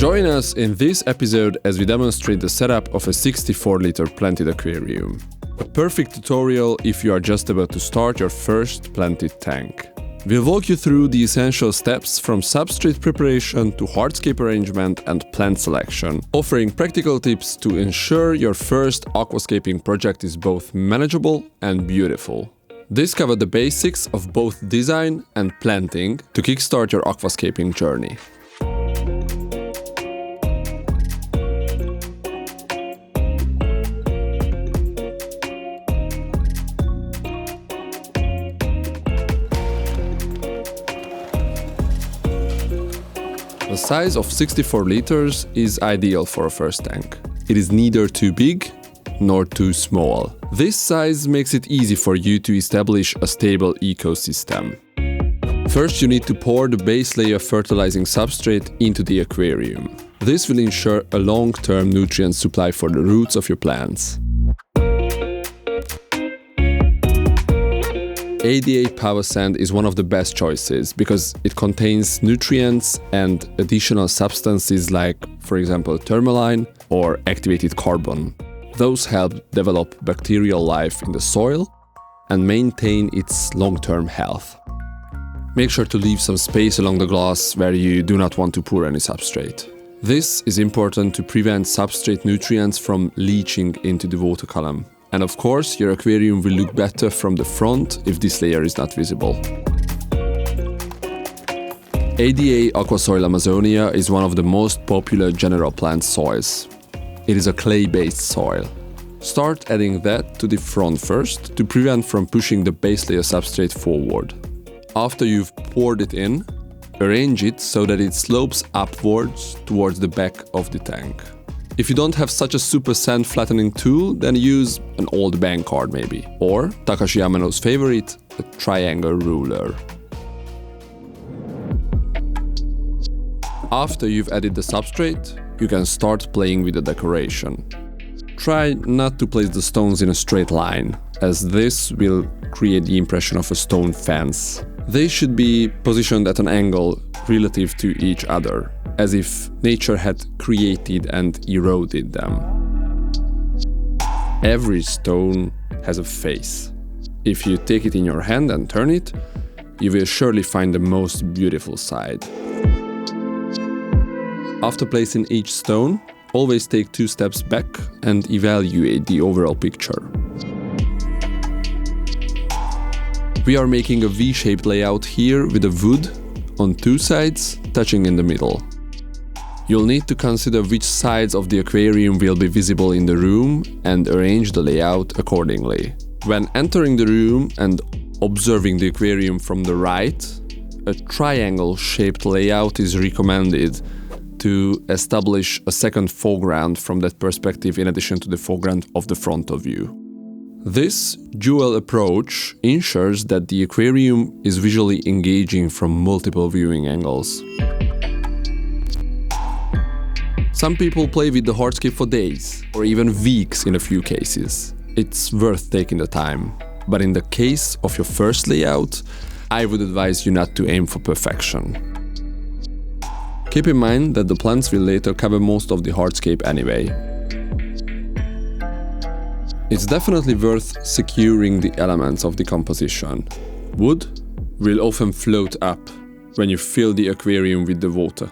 Join us in this episode as we demonstrate the setup of a 64-liter planted aquarium. A perfect tutorial if you are just about to start your first planted tank. We'll walk you through the essential steps from substrate preparation to hardscape arrangement and plant selection, offering practical tips to ensure your first aquascaping project is both manageable and beautiful. Discover the basics of both design and planting to kickstart your aquascaping journey. The size of 64 liters is ideal for a first tank. It is neither too big nor too small. This size makes it easy for you to establish a stable ecosystem. First, you need to pour the base layer fertilizing substrate into the aquarium. This will ensure a long-term nutrient supply for the roots of your plants. ADA Power Sand is one of the best choices because it contains nutrients and additional substances like, for example, tourmaline or activated carbon. Those help develop bacterial life in the soil and maintain its long-term health. Make sure to leave some space along the glass where you do not want to pour any substrate. This is important to prevent substrate nutrients from leaching into the water column. And of course, your aquarium will look better from the front if this layer is not visible. ADA Aquasoil Amazonia is one of the most popular general plant soils. It is a clay-based soil. Start adding that to the front first to prevent from pushing the base layer substrate forward. After you've poured it in, arrange it so that it slopes upwards towards the back of the tank. If you don't have such a super sand flattening tool, then use an old bank card maybe, or Takashi Yamano's favorite, a triangle ruler. After you've added the substrate, you can start playing with the decoration. Try not to place the stones in a straight line, as this will create the impression of a stone fence. They should be positioned at an angle relative to each other, as if nature had created and eroded them. Every stone has a face. If you take it in your hand and turn it, you will surely find the most beautiful side. After placing each stone, always take 2 steps back and evaluate the overall picture. We are making a V-shaped layout here with a wood on 2 sides touching in the middle. You'll need to consider which sides of the aquarium will be visible in the room and arrange the layout accordingly. When entering the room and observing the aquarium from the right, a triangle-shaped layout is recommended to establish a second foreground from that perspective in addition to the foreground of the front of you. This dual approach ensures that the aquarium is visually engaging from multiple viewing angles. Some people play with the hardscape for days, or even weeks in a few cases. It's worth taking the time. But in the case of your first layout, I would advise you not to aim for perfection. Keep in mind that the plants will later cover most of the hardscape anyway. It's definitely worth securing the elements of the composition. Wood will often float up when you fill the aquarium with the water,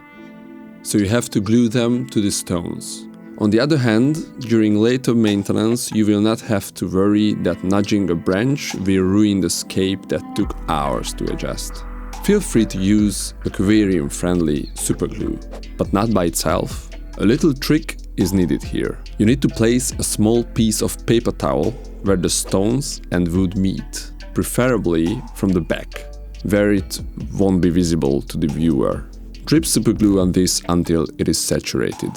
so you have to glue them to the stones. On the other hand, during later maintenance, you will not have to worry that nudging a branch will ruin the scape that took hours to adjust. Feel free to use aquarium-friendly superglue, but not by itself. A little trick is needed here. You need to place a small piece of paper towel where the stones and wood meet, preferably from the back, where it won't be visible to the viewer. Drip superglue on this until it is saturated.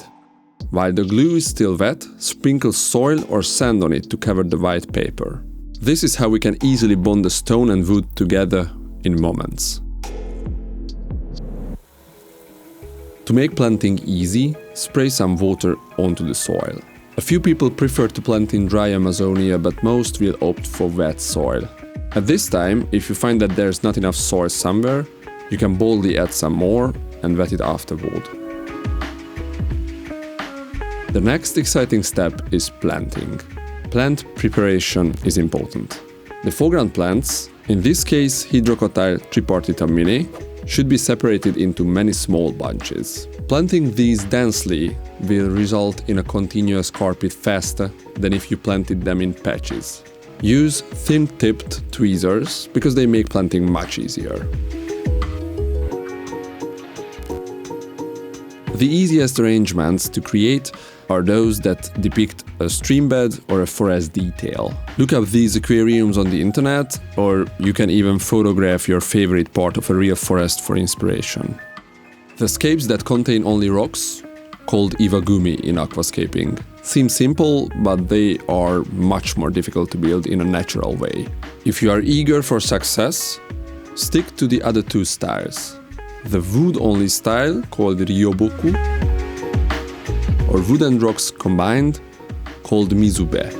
While the glue is still wet, sprinkle soil or sand on it to cover the white paper. This is how we can easily bond the stone and wood together in moments. To make planting easy, spray some water onto the soil. A few people prefer to plant in dry Amazonia, but most will opt for wet soil. At this time, if you find that there's not enough soil somewhere, you can boldly add some more and wet it afterward. The next exciting step is planting. Plant preparation is important. The foreground plants, in this case Hydrocotyle tripartita mini, should be separated into many small bunches. Planting these densely will result in a continuous carpet faster than if you planted them in patches. Use thin-tipped tweezers because they make planting much easier. The easiest arrangements to create are those that depict a streambed or a forest detail. Look up these aquariums on the internet, or you can even photograph your favorite part of a real forest for inspiration. The scapes that contain only rocks, called iwagumi in aquascaping, seem simple, but they are much more difficult to build in a natural way. If you are eager for success, stick to the other two styles. The wood-only style, called ryoboku, or wood and rocks combined, called mizube.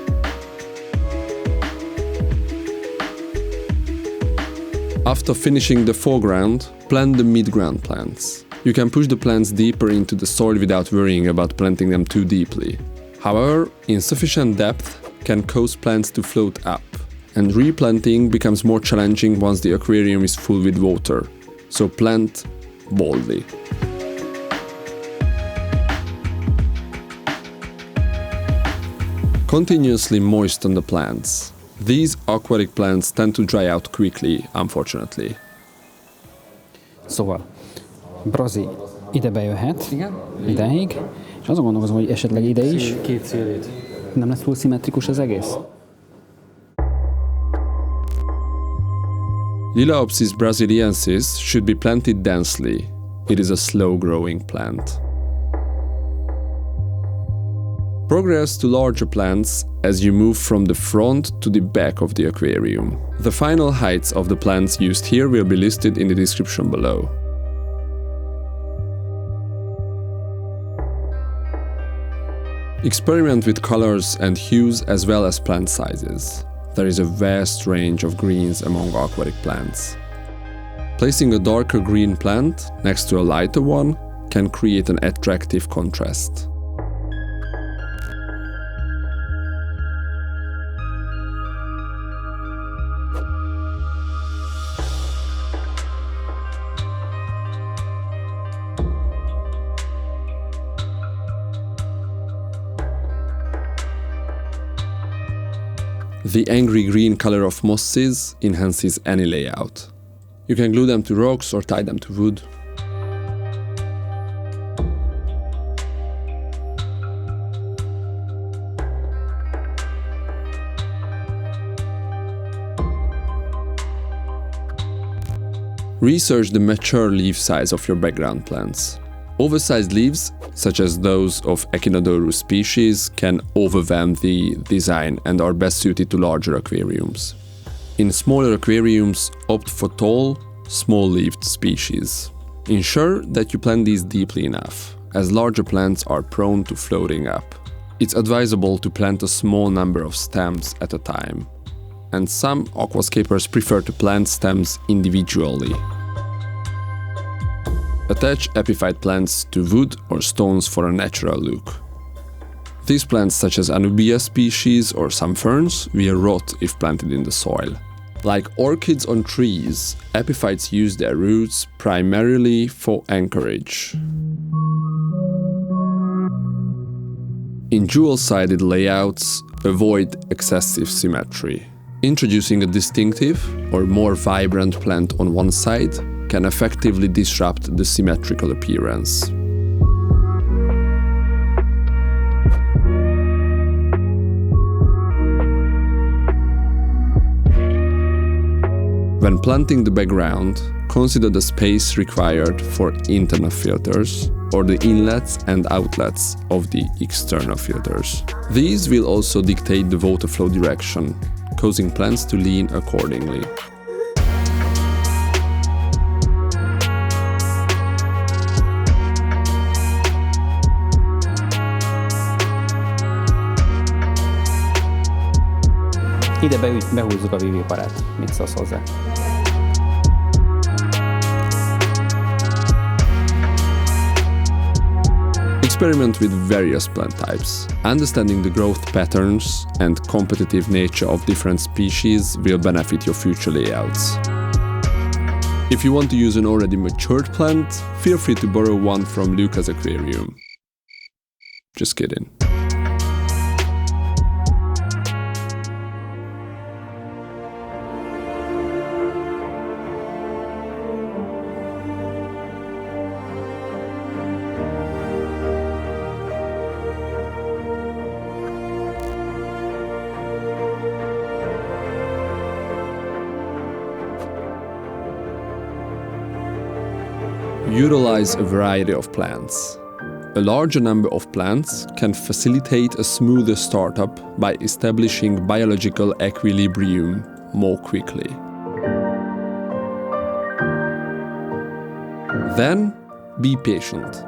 After finishing the foreground, plant the midground plants. You can push the plants deeper into the soil without worrying about planting them too deeply. However, insufficient depth can cause plants to float up, and replanting becomes more challenging once the aquarium is full with water, so plant boldly. Continuously moisten the plants. These aquatic plants tend to dry out quickly, unfortunately. Szóval, Brazi ide bejöhet, Igen? ideig, és azon gondolkozom, hogy esetleg ide is. Két szélét. Nem lesz túl szimmetrikus az egész? Lilaopsis brasiliensis should be planted densely. It is a slow-growing plant. Progress to larger plants as you move from the front to the back of the aquarium. The final heights of the plants used here will be listed in the description below. Experiment with colors and hues as well as plant sizes. There is a vast range of greens among aquatic plants. Placing a darker green plant next to a lighter one can create an attractive contrast. The angry green color of mosses enhances any layout. You can glue them to rocks or tie them to wood. Research the mature leaf size of your background plants. Oversized leaves, such as those of Echinodorus species, can overwhelm the design and are best suited to larger aquariums. In smaller aquariums, opt for tall, small-leaved species. Ensure that you plant these deeply enough, as larger plants are prone to floating up. It's advisable to plant a small number of stems at a time, and some aquascapers prefer to plant stems individually. Attach epiphyte plants to wood or stones for a natural look. These plants, such as Anubia species or some ferns, will rot if planted in the soil. Like orchids on trees, epiphytes use their roots primarily for anchorage. In dual-sided layouts, avoid excessive symmetry. Introducing a distinctive or more vibrant plant on one side can effectively disrupt the symmetrical appearance. When planting the background, consider the space required for internal filters or the inlets and outlets of the external filters. These will also dictate the water flow direction, causing plants to lean accordingly. Ide behúzzuk a viviparát. Mit szólsz hozzá? Experiment with various plant types. Understanding the growth patterns and competitive nature of different species will benefit your future layouts. If you want to use an already matured plant, feel free to borrow one from Luca's aquarium. Just kidding. Utilize a variety of plants. A larger number of plants can facilitate a smoother startup by establishing biological equilibrium more quickly. Then, be patient.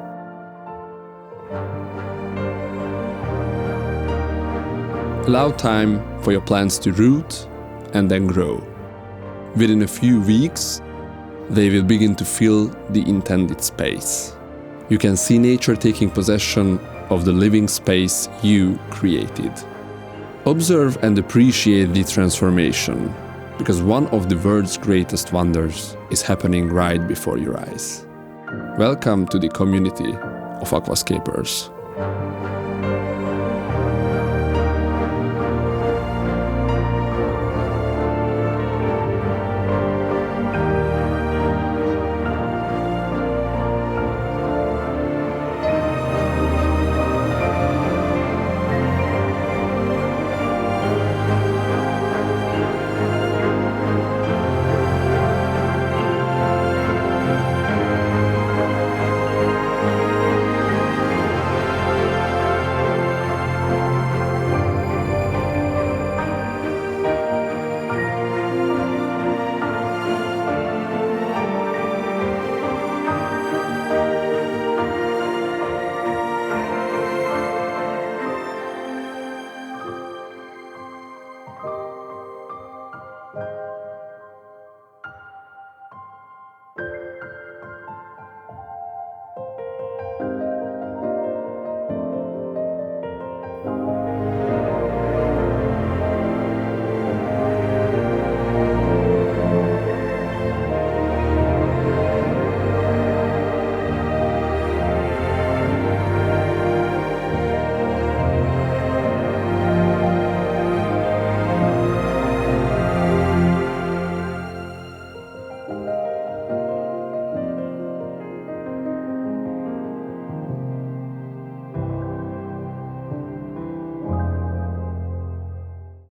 Allow time for your plants to root and then grow. Within a few weeks, they will begin to fill the intended space. You can see nature taking possession of the living space you created. Observe and appreciate the transformation, because one of the world's greatest wonders is happening right before your eyes. Welcome to the community of Aquascapers.